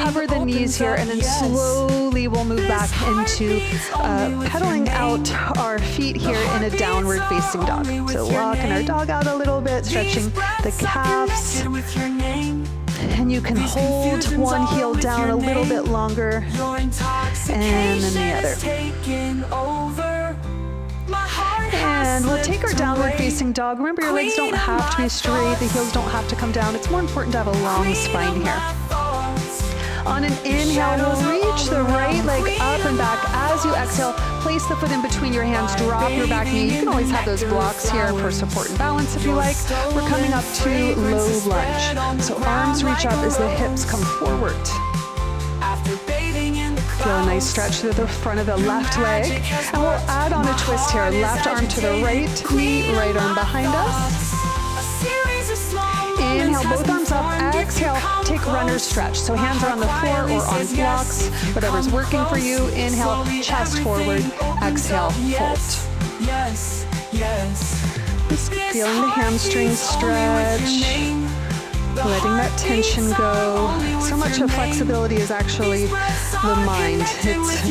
cover the knees here, and then slowly we'll move back into pedaling out our feet here in a downward facing dog. So walking our dog out a little bit, stretching the calves. And you can hold one heel down a little bit longer, and then the other. And we'll take our downward facing dog. Remember, your legs don't have to be straight, the heels don't have to come down. It's more important to have a long spine here. On an inhale, we'll reach the right leg up and back. As you exhale, place the foot in between your hands, drop your back knee. You can always have those blocks here for support and balance if you like. We're coming up to low lunge. So arms reach up as the hips come forward. Feel a nice stretch through the front of the left leg. And we'll add on a twist here. Left arm to the right knee, right arm behind us. Inhale, both arms up. Exhale, take runner's stretch. So hands are on the floor or on blocks, whatever's working for you. Inhale, chest forward. Exhale, fold. Just feeling the hamstrings stretch. Letting that tension go. So much of flexibility is actually the mind. It's